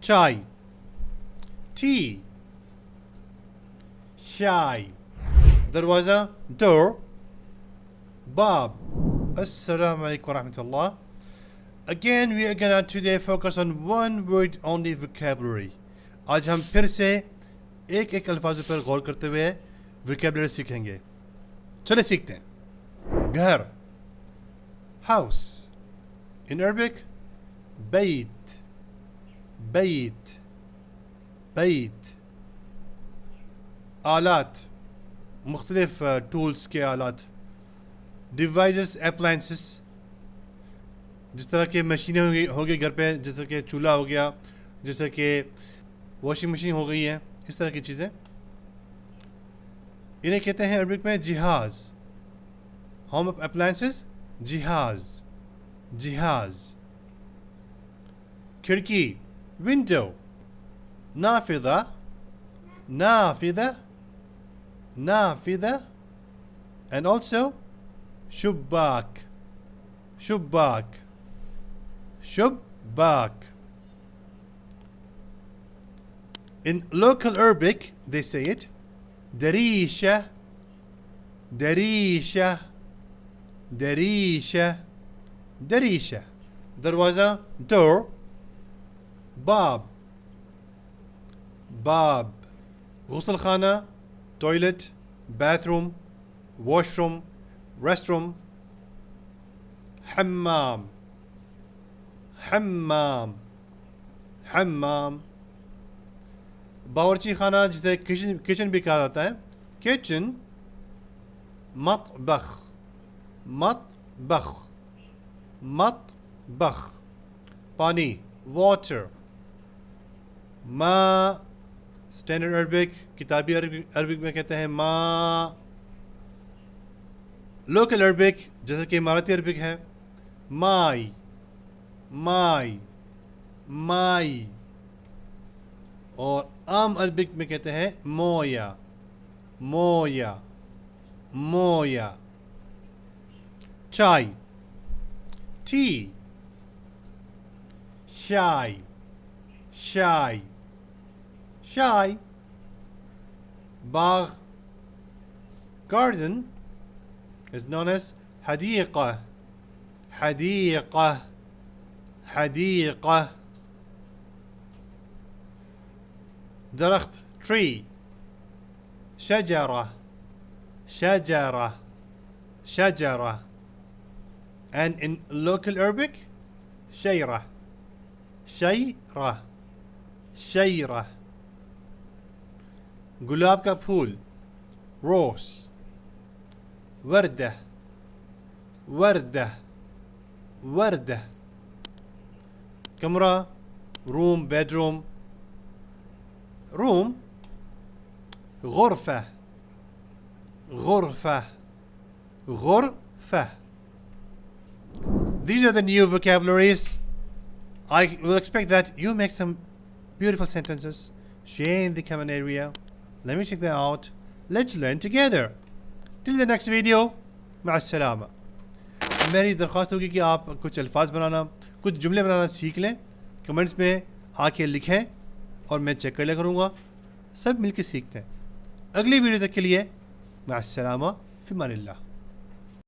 chai, tea, shy, darwaza, door, bab. Assalamu alaikum wa rahmatullah. Again, we are gonna today focus on one word only vocabulary. आज हम फिर से एक एक अल्फाजों पर गौर करते हुए vocabulary सीखेंगे. चले सीखते हैं. घर, house. In Arabic, bayt, bayt, bayt. आलात, मुख्तलिफ टूल्स के आलात. Devices, appliances. जिस तरह के मशीनें हो गई घर पे, जैसे कि चूल्हा हो गया, जैसे कि वॉशिंग मशीन हो गई है, इस तरह की चीज़ें. इन्हें कहते हैं अरबिक में जिहाज. होम अप्लायंसेस, जिहाज, जिहाज. खिड़की, विंडो. नाफिदा, नाफिदा, नाफिदा. एंड ऑल्सो शुब्बाक, शुब्बाक, शुब्बाक. In local Arabic, they say it darisha, darisha, darisha, darisha. Darwaza, door. Bab, bab. Ghusl khana, toilet, bathroom, washroom, restroom. Hammam, hammam, hammam. बावर्ची खाना, जिसे किचन भी कहा जाता है. किचन, मतबख, मतबख, मतबख. पानी, वाटर. मा, स्टैंडर्ड अरबिक, किताबी अरबिक में कहते हैं मा. लोकल अरबिक, जैसे कि इमारती अरबिक है, माई, माई, माई. और आम अरबिक में कहते हैं मोया, मोया, मोया. चाय, T. Shy, shy, shy. Bagh, garden is known as حديقة, حديقة, حديقة. درخت, tree. شجرة, شجرة, شجرة. And in local Arabic, شيرة, شيرة, شيرة. गुलाब का फूल, rose. وردة, وردة, وردة. कमरा, room, bedroom. room, غرفة, غرفة, غرفة. These are the new vocabularies. I will expect that you make some beautiful sentences. Share in the comment area. Let me check them out. Let's learn together. Till the next video. مع السلامة. मेरी दरख्वास्त होगी कि आप कुछ अल्फाज बनाना, कुछ जुमले बनाना सीख लें. कमेंट्स में आके लिखें और मैं चेक कर लिया करूँगा. सब मिलके सीखते हैं. अगली वीडियो तक के लिए माअस्सलामा, फ़ी अमानिल्लाह.